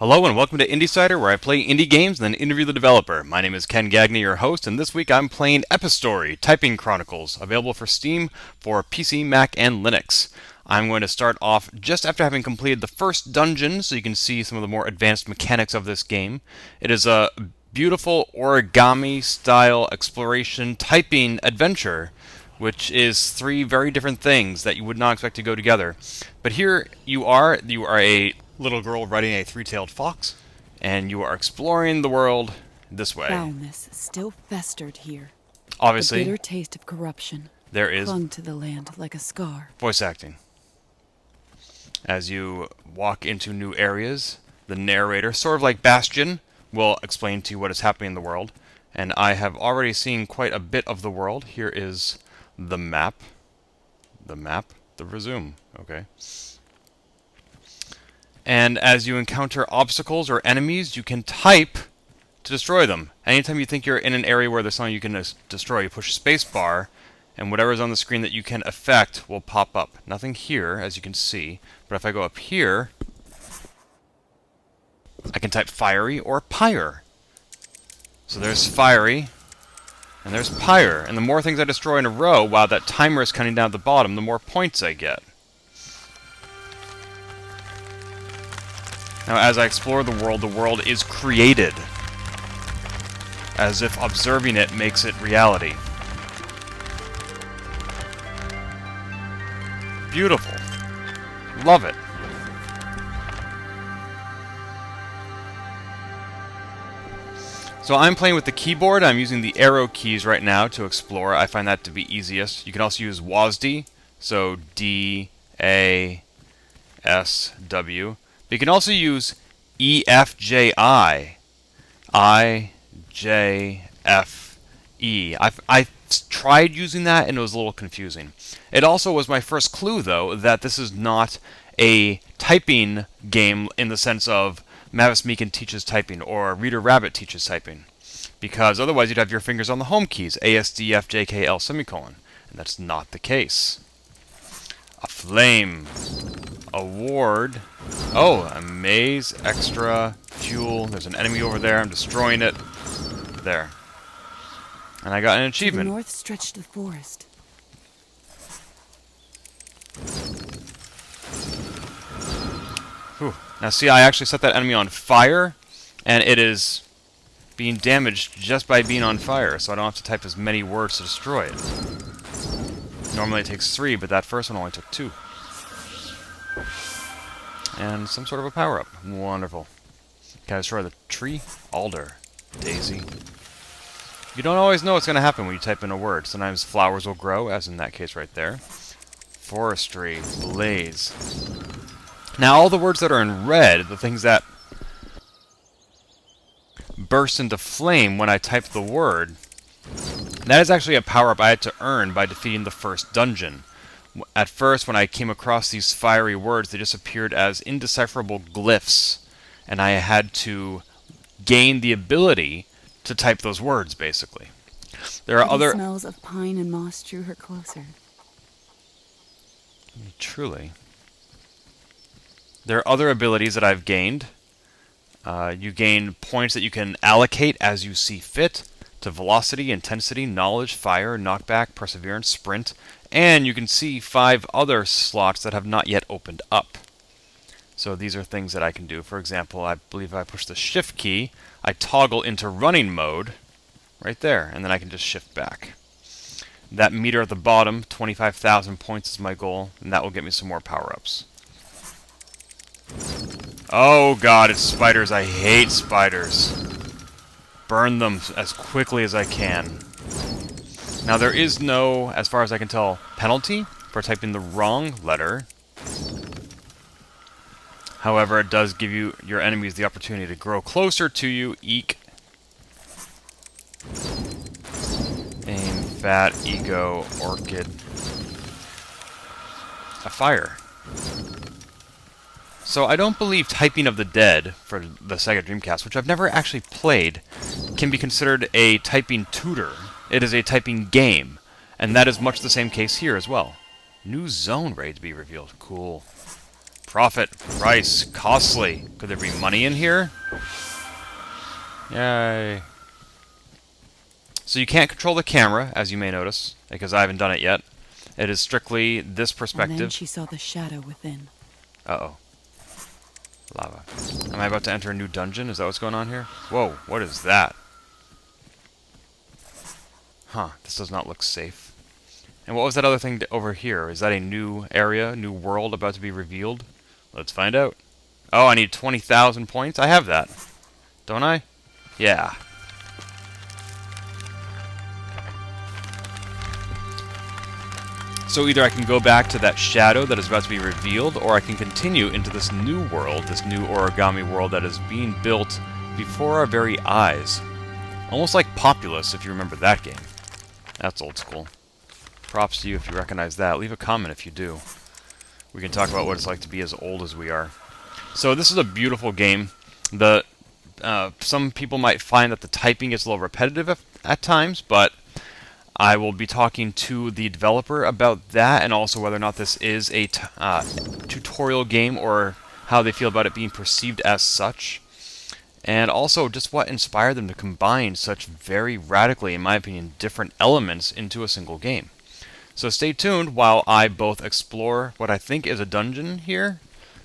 Hello and welcome to IndieSider, where I play indie games and then interview the developer. My name is Ken Gagney, your host, and this week I'm playing Epistory, Typing Chronicles, available for Steam for PC, Mac, and Linux. I'm going to start off just after having completed the first dungeon, so you can see some of the more advanced mechanics of this game. It is a beautiful origami-style exploration typing adventure, which is three very different things that you would not expect to go together. But here you are a little girl riding a three-tailed fox, and you are exploring the world this way. Foulness still festered here. Obviously, The bitter taste of corruption there is clung to the land like a scar. voice acting. As you walk into new areas, the narrator, sort of like Bastion, will explain to you what is happening in the world. And I have already seen quite a bit of the world. Here is the map. The resume. Okay. And as you encounter obstacles or enemies, you can type to destroy them. Anytime you think you're in an area where there's something you can destroy, you push spacebar, and whatever is on the screen that you can affect will pop up. Nothing here, as you can see, but if I go up here, I can type fiery or pyre. So there's fiery, and there's pyre. And the more things I destroy in a row, while that timer is counting down at the bottom, the more points I get. Now, as I explore the world is created, as if observing it makes it reality. Beautiful. Love it. So I'm playing with the keyboard. I'm using the arrow keys right now to explore. I find that to be easiest. You can also use WASD, so D-A-S-W. But you can also use E-F-J-I, I-J-F-E. I tried using that and it was a little confusing. It also was my first clue, though, that this is not a typing game in the sense of Mavis Meakin teaches typing or Reader Rabbit teaches typing. Because otherwise you'd have your fingers on the home keys, A-S-D-F-J-K-L semicolon. And that's not the case. A flame. Award. Oh, a maze, extra, fuel. There's an enemy over there. I'm destroying it. There. And I got an achievement. To the north stretched the forest. Whew. Now see, I actually set that enemy on fire, and it is being damaged just by being on fire, so I don't have to type as many words to destroy it. Normally it takes 3, but that first one only took 2. And some sort of a power-up. Wonderful. Can I destroy the tree? Alder. Daisy. You don't always know what's going to happen when you type in a word. Sometimes flowers will grow, as in that case right there. Forestry. Blaze. Now, all the words that are in red, the things that burst into flame when I type the word, that is actually a power-up I had to earn by defeating the first dungeon. At first, when I came across these fiery words, they just appeared as indecipherable glyphs, and I had to gain the ability to type those words, basically. There are other... smells of pine and moss drew her closer. Truly. There are other abilities that I've gained. You gain points that you can allocate as you see fit to velocity, intensity, knowledge, fire, knockback, perseverance, sprint, and you can see 5 other slots that have not yet opened up. So these are things that I can do. For example, I believe if I push the shift key, I toggle into running mode right there, and then I can just shift back. That meter at the bottom, 25,000 points is my goal, and that will get me some more power-ups. Oh god, it's spiders. I hate spiders. Burn them as quickly as I can. Now there is no, as far as I can tell, penalty for typing the wrong letter. However, it does give you your enemies the opportunity to grow closer to you. Eek. Aim, fat, ego, orchid. A fire. So I don't believe Typing of the Dead for the Sega Dreamcast, which I've never actually played, can be considered a typing tutor. It is a typing game, and that is much the same case here as well. New zone ready to be revealed. Cool. Profit. Price. Costly. Could there be money in here? Yay. So you can't control the camera, as you may notice, because I haven't done it yet. It is strictly this perspective. And then she saw the shadow within. Uh-oh. Lava. Am I about to enter a new dungeon? Is that what's going on here? Whoa, what is that? Huh, this does not look safe. And what was that other thing over here? Is that a new area, new world about to be revealed? Let's find out. Oh, I need 20,000 points? I have that. Don't I? Yeah. So either I can go back to that shadow that is about to be revealed, or I can continue into this new world, this new origami world that is being built before our very eyes. Almost like Populous, if you remember that game. That's old school. Props to you if you recognize that. Leave a comment if you do. We can talk about what it's like to be as old as we are. So this is a beautiful game. Some people might find that the typing gets a little repetitive at times, but I will be talking to the developer about that, and also whether or not this is a tutorial game or how they feel about it being perceived as such. And also just what inspired them to combine such very radically, in my opinion, different elements into a single game. So stay tuned while I both explore what I think is a dungeon here.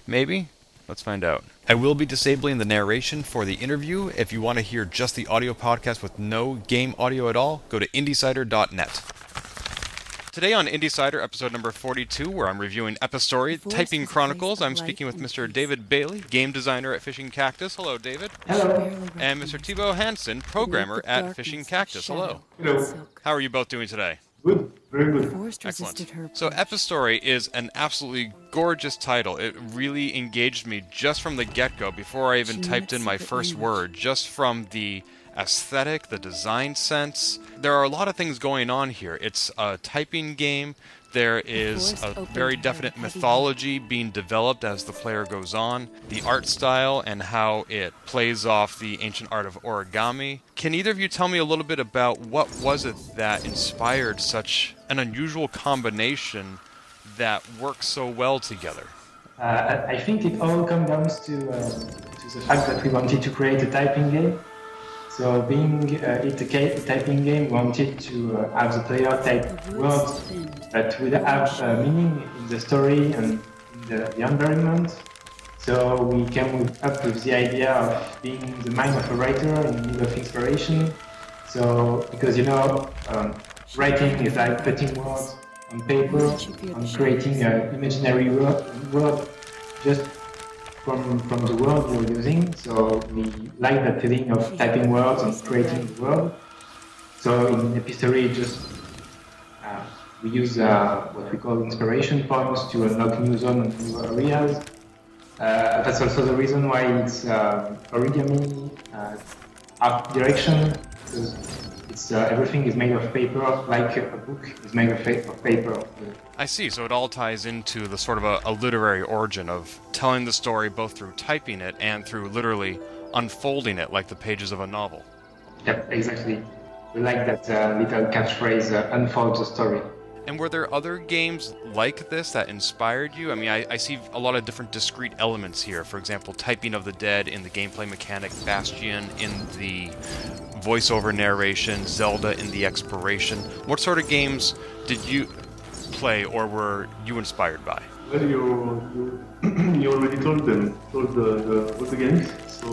Maybe? Let's find out. I will be disabling the narration for the interview. If you want to hear just the audio podcast with no game audio at all, go to IndieSider.net. Today on IndieSider, episode number 42, where I'm reviewing Epistory, Typing Chronicles, I'm speaking with Mr. David Bailey, game designer at Fishing Cactus. Hello, David. Hello. And Mr. Thibaut Hanson, programmer at Fishing Cactus. Hello. Hello. How are you both doing today? Good. Very good. Excellent. So Epistory is an absolutely gorgeous title. It really engaged me just from the get-go, before I even typed in my first word, just from the aesthetic, the design sense. There are a lot of things going on here. It's a typing game. There is a very definite mythology being developed as the player goes on. The art style and how it plays off the ancient art of origami. Can either of you tell me a little bit about what was it that inspired such an unusual combination that works so well together? I think it all comes down to the fact that we wanted to create a typing game. So being it a typing game, we wanted to have the player type words that would have meaning in the story and in the environment. So we came up with the idea of being the mind of a writer in need of inspiration. So, because writing is like putting words on paper and creating an imaginary word just from the word you're using. So we like that feeling of typing words and creating the word. So in Epistory, we use what we call inspiration points to unlock new zones and new areas. That's also the reason why it's origami, art direction, because everything is made of paper, like a book is made of paper. I see, so it all ties into the sort of a literary origin of telling the story both through typing it and through literally unfolding it like the pages of a novel. Yep, exactly. We like that little catchphrase, unfold the story. And were there other games like this that inspired you? I mean, I see a lot of different discrete elements here. For example, typing of the dead in the gameplay mechanic, Bastion in the voiceover narration, Zelda in the exploration. What sort of games did you play or were you inspired by? Well, you already told all the games. So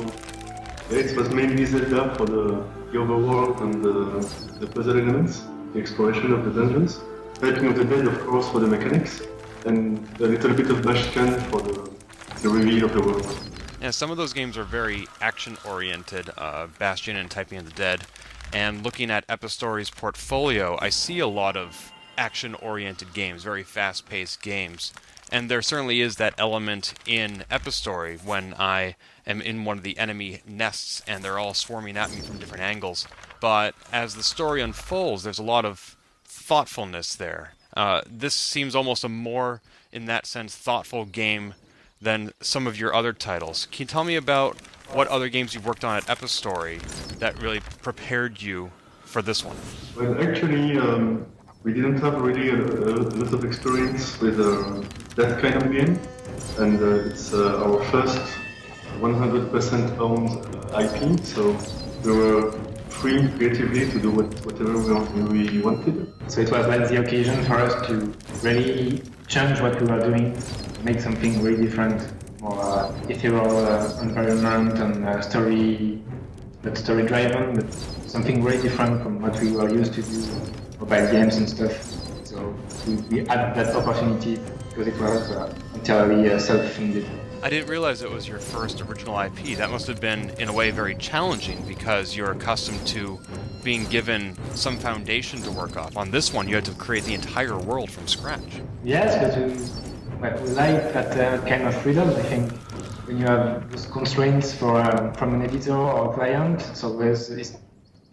yeah, it was mainly Zelda for the overworld and the puzzle elements, the exploration of the dungeons. Typing of the dead, of course, for the mechanics, and a little bit of Bastion for the reveal of the world. Yeah, some of those games are very action-oriented, Bastion and Typing of the Dead. And looking at Epistory's portfolio, I see a lot of action-oriented games, very fast-paced games. And there certainly is that element in Epistory when I am in one of the enemy nests and they're all swarming at me from different angles. But as the story unfolds, there's a lot of thoughtfulness there. This seems almost a more, in that sense, thoughtful game than some of your other titles. Can you tell me about what other games you've worked on at Epistory that really prepared you for this one? Well, actually, we didn't have really a lot of experience with that kind of game. and it's our first 100% owned IP, so we were free creatively to do whatever we wanted. So it was like the occasion for us to really change what we were doing, make something really different, more ethereal environment and story, not story driven, but something very different from what we were used to do, mobile games and stuff. So we had that opportunity because it was entirely self-funded. I didn't realize it was your first original IP. That must have been, in a way, very challenging because you're accustomed to being given some foundation to work off. On this one, you had to create the entire world from scratch. Yes, but we like that kind of freedom. I think when you have those constraints from an editor or a client, it's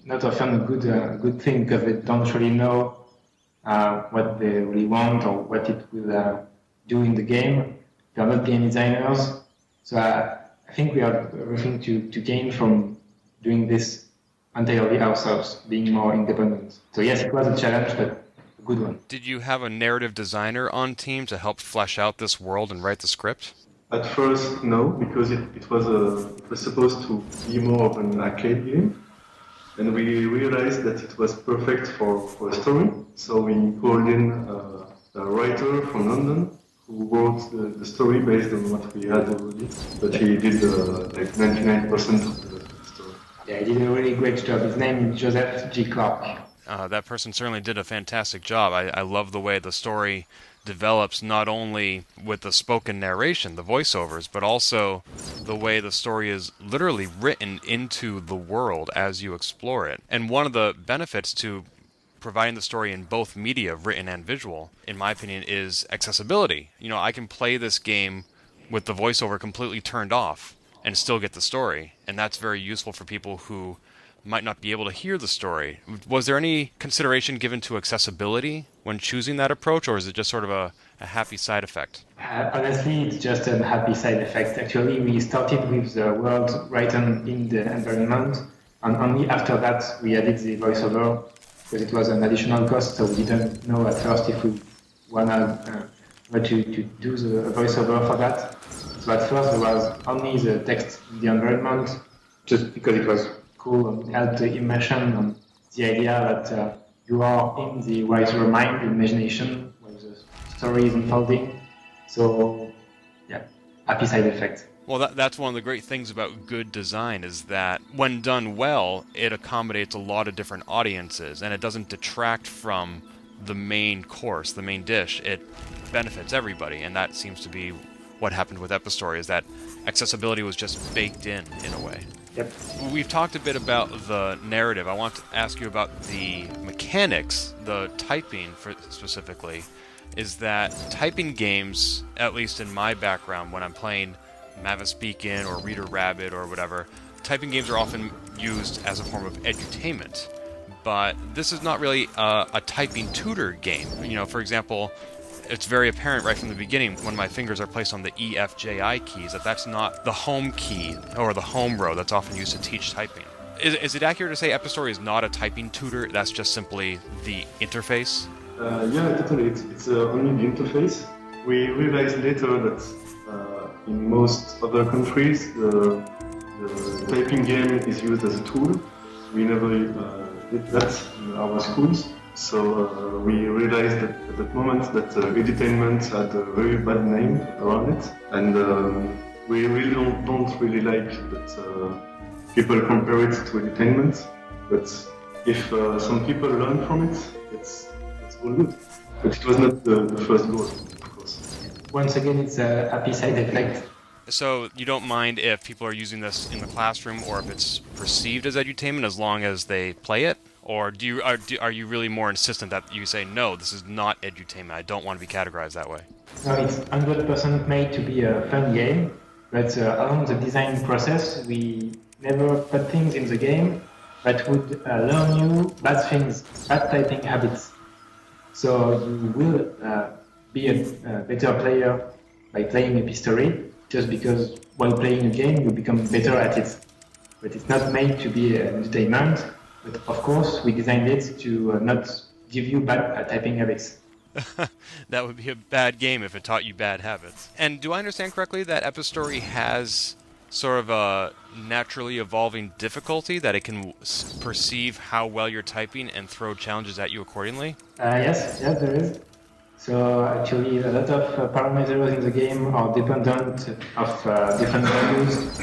not often a good thing because they don't really know what they really want or what it will do in the game. They are not game designers, so I think we have everything to gain from doing this entirely ourselves, being more independent. So yes, it was a challenge, but a good one. Did you have a narrative designer on team to help flesh out this world and write the script? At first, no, because it was supposed to be more of an arcade game, and we realized that it was perfect for a story, so we called in a writer from London who wrote the story based on what we had already, but he did like 99% of the story. Yeah, he did a really great job. His name is Joseph G. Clark. That person certainly did a fantastic job. I love the way the story develops, not only with the spoken narration, the voiceovers, but also the way the story is literally written into the world as you explore it. And one of the benefits to providing the story in both media, written and visual, in my opinion, is accessibility. You know, I can play this game with the voiceover completely turned off and still get the story, and that's very useful for people who might not be able to hear the story. Was there any consideration given to accessibility when choosing that approach, or is it just sort of a happy side effect? Honestly, it's just a happy side effect. Actually, we started with the world written in the environment, and only after that we added the voiceover, because it was an additional cost, so we didn't know at first if we wanted to do the voiceover for that. So at first there was only the text in the environment, just because it was cool and it helped the immersion and the idea that you are in the writer's mind, the imagination, where the story is unfolding. So, yeah, happy side effect. Well, that's one of the great things about good design is that when done well, it accommodates a lot of different audiences and it doesn't detract from the main course, the main dish. It benefits everybody, and that seems to be what happened with Epistory, is that accessibility was just baked in a way. Yep. We've talked a bit about the narrative. I want to ask you about the mechanics, the typing specifically. Is that typing games, at least in my background, when I'm playing Mavis Beacon or Reader Rabbit or whatever, typing games are often used as a form of edutainment. But this is not really a typing tutor game. You know, for example, it's very apparent right from the beginning when my fingers are placed on the E, F, J, I keys that that's not the home key or the home row that's often used to teach typing. Is it accurate to say Epistory is not a typing tutor, that's just simply the interface? Yeah, totally. It's only the interface. We realized later that in most other countries, the typing game is used as a tool. We never did that in our schools. So we realized that at that moment that edutainment had a very bad name around it, and we really don't really like that people compare it to edutainment. But if some people learn from it, it's all good. But it was not the first goal, of course. Once again, it's a happy side effect. So you don't mind if people are using this in the classroom or if it's perceived as edutainment as long as they play it? Or are you really more insistent that you say, no, this is not edutainment, I don't want to be categorized that way? No, it's 100% made to be a fun game, but along the design process, we never put things in the game that would learn you bad things, bad typing habits. So you will be a better player by playing Epistory, just because while playing a game, you become better at it. But it's not made to be an entertainment. But of course, we designed it to not give you bad typing habits. That would be a bad game if it taught you bad habits. And do I understand correctly that Epistory has sort of a naturally evolving difficulty that it can perceive how well you're typing and throw challenges at you accordingly? Yes, there is. So actually, a lot of parameters in the game are dependent of different values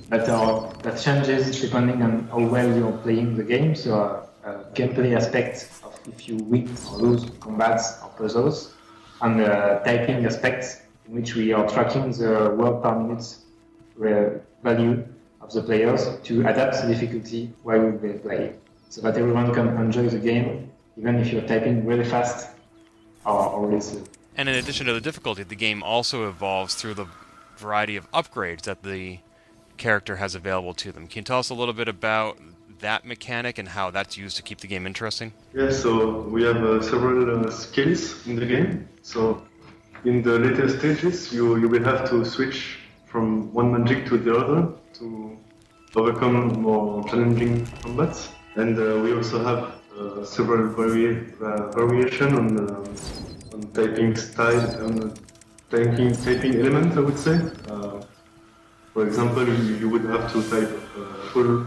that changes depending on how well you're playing the game. So gameplay aspects of if you win or lose combats or puzzles, and typing aspects in which we are tracking the word per minute value of the players to adapt the difficulty while they play, so that everyone can enjoy the game, even if you're typing really fast or really slow. And in addition to the difficulty, the game also evolves through the variety of upgrades that the character has available to them. Can you tell us a little bit about that mechanic and how that's used to keep the game interesting? Yeah, so we have several skills in the game. So in the later stages, you will have to switch from one magic to the other to overcome more challenging combats. And we also have several variation on typing style and typing element, I would say. For example, you would have to type a full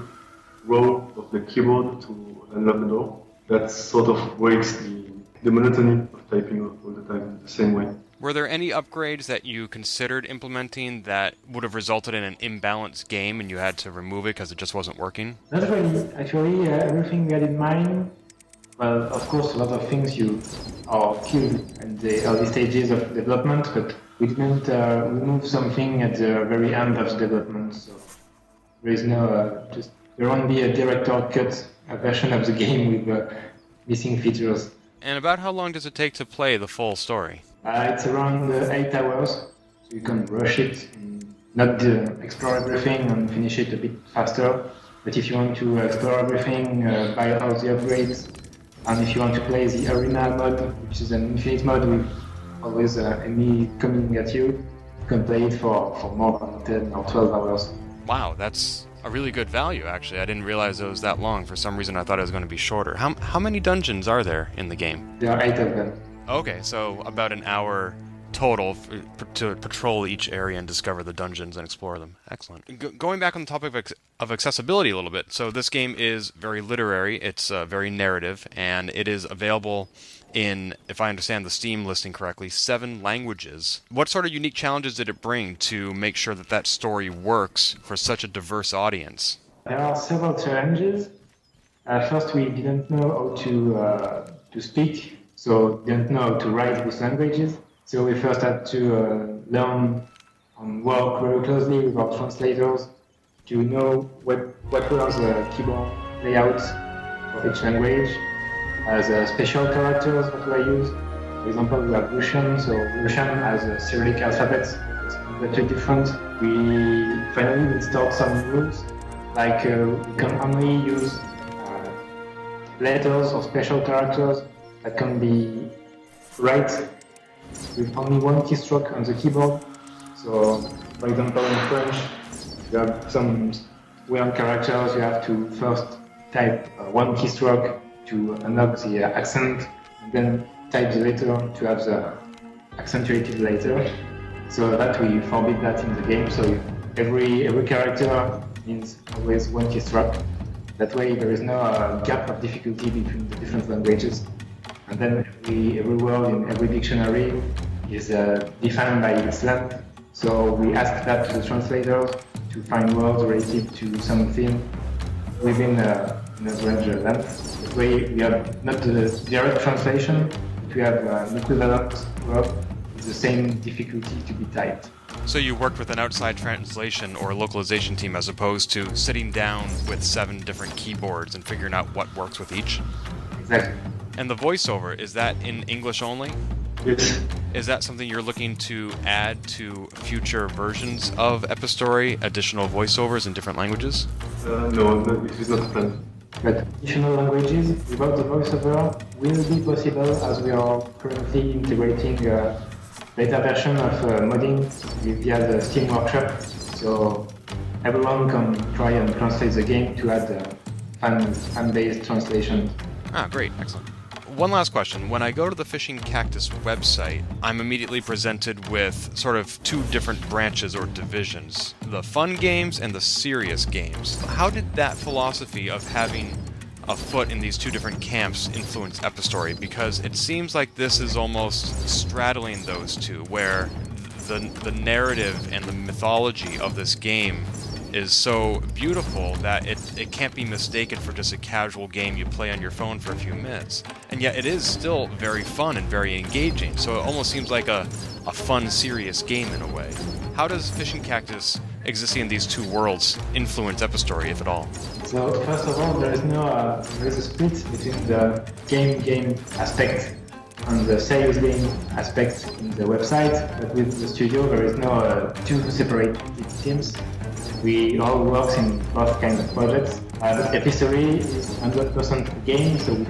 row of the keyboard to unlock the door. That sort of breaks the monotony of typing all the time the same way. Were there any upgrades that you considered implementing that would have resulted in an imbalanced game and you had to remove it because it just wasn't working? Not really. Actually, everything we had in mind, well, of course, a lot of things you are killed in the early stages of development, but we didn't remove something at the very end of the development. So there is no, there won't be a director cut version of the game with missing features. And about how long does it take to play the full story? It's around 8 hours, so you can rush it and not explore everything and finish it a bit faster. But if you want to explore everything, buy all the upgrades, and if you want to play the arena mode, which is an infinite mode with always enemy coming at you, you can play it for more than 10 or 12 hours. Wow, that's a really good value, actually. I didn't realize it was that long. For some reason, I thought it was going to be shorter. How many dungeons are there in the game? There are 8 of them. Okay, so about an hour total to patrol each area and discover the dungeons and explore them. Excellent. Going back on the topic of accessibility a little bit, so this game is very literary, it's very narrative, and it is available in, if I understand the Steam listing correctly, 7 languages. What sort of unique challenges did it bring to make sure that that story works for such a diverse audience? There are several challenges. First, we didn't know how to speak, so didn't know how to write these languages. So we first had to learn and work very closely with our translators to know what was the keyboard layouts for each language, as special characters that were used. For example, we have Russian, so Russian has a Cyrillic alphabet, it's completely different. We finally installed some rules, like we can only use letters or special characters that can be right with only one keystroke on the keyboard. So, for example, in French, you have some weird characters, you have to first type one keystroke to unlock the accent, and then type the letter to have the accentuated letter. So that we forbid that in the game. So every character means always one keystroke. That way there is no gap of difficulty between the different languages. And then every word in every dictionary is defined by its length. So we ask that to the translators to find words related to something within a range of length. That way we have not the direct translation, but we have an equivalent word with the same difficulty to be typed. So you worked with an outside translation or localization team as opposed to sitting down with 7 different keyboards and figuring out what works with each? Exactly. And the voiceover, is that in English only? Yes. Is that something you're looking to add to future versions of Epistory, additional voiceovers in different languages? No, it is not planned. But additional languages without the voiceover will be possible, as we are currently integrating a beta version of modding via the Steam Workshop. So everyone can try and translate the game to add fan-based translation. Ah, great, excellent. one last question. When I go to the Fishing Cactus website, I'm immediately presented with sort of two different branches or divisions, the fun games and the serious games. How did that philosophy of having a foot in these two different camps influence Epistory? Because it seems like this is almost straddling those two, where the narrative and the mythology of this game is so beautiful that it can't be mistaken for just a casual game you play on your phone for a few minutes. And yet it is still very fun and very engaging, so it almost seems like a fun, serious game in a way. How does Fishing Cactus existing in these two worlds influence Epistory, if at all? So first of all, there is a split between the game aspect and the serious game aspect in the website, but with the studio there is no two separate teams. We all work in both kinds of projects. But Epistory is 100% game, so we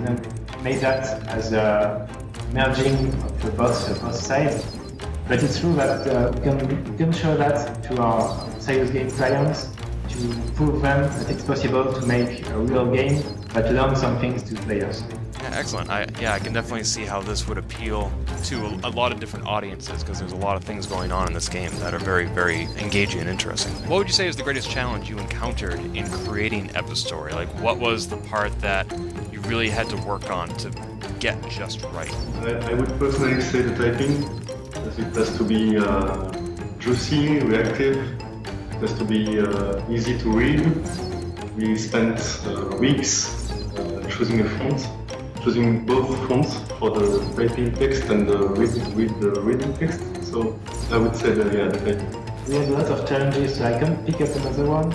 made that as a merging of the both sides. But it's true that we can show that to our serious game clients to prove them that it's possible to make a real game but learn some things to players. Yeah, excellent. I can definitely see how this would appeal to a lot of different audiences, because there's a lot of things going on in this game that are very, very engaging and interesting. What would you say is the greatest challenge you encountered in creating Epistory? Like, what was the part that you really had to work on to get just right? I would personally say the typing, as it has to be juicy, reactive, it has to be easy to read. We spent weeks choosing a font, choosing both fonts for the typing text and the reading text. So I would say that, the typing. We had a lot of challenges, so I can't pick up another one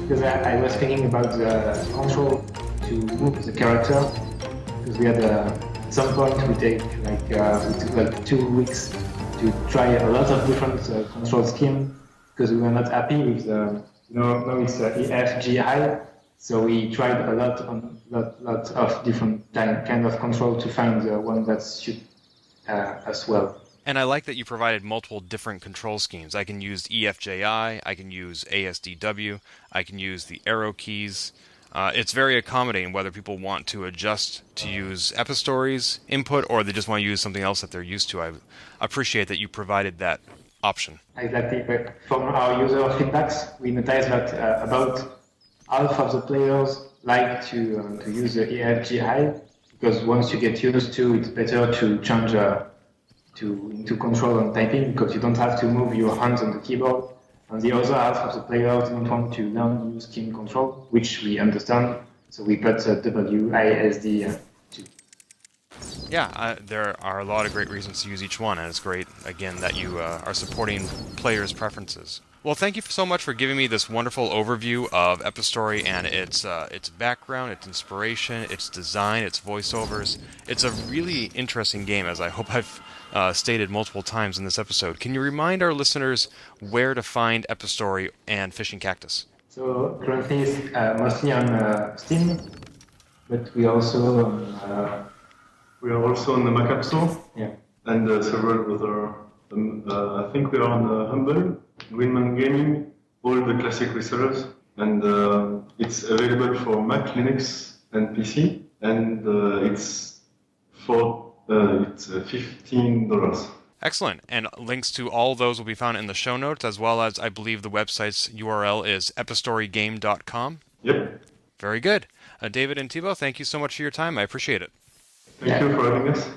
because I was thinking about the control to move the character, because we had at some point we took like 2 weeks to try a lot of different control schemes because we were not happy with now it's EFGI. So we tried a lot of different kind of control to find the one that suits us well. And I like that you provided multiple different control schemes. I can use EFJI, I can use ASDW, I can use the arrow keys. It's very accommodating whether people want to adjust to use Epistory's input or they just want to use something else that they're used to. I appreciate that you provided that option. Exactly. But from our user feedbacks, we noticed that about half of the players like to use the EFGI, because once you get used to it, it's better to change into control and typing, because you don't have to move your hands on the keyboard. And the other half of the players don't want to learn new scheme control, which we understand. So we put WISD too. Yeah, there are a lot of great reasons to use each one, and it's great, again, that you are supporting players' preferences. Well, thank you so much for giving me this wonderful overview of Epistory and its background, its inspiration, its design, its voiceovers. It's a really interesting game, as I hope I've stated multiple times in this episode. Can you remind our listeners where to find Epistory and Fishing Cactus? So currently it's mostly on Steam, but we also We are also on the Mac App Store, yeah, and several other. I think we are on Humble, Greenman Gaming, all the classic resellers, and it's available for Mac, Linux, and PC, and it's $15. Excellent. And links to all those will be found in the show notes, as well as, I believe, the website's URL is epistorygame.com. Yep. Very good. David and Thibaut, thank you so much for your time. I appreciate it. Thank you for having us.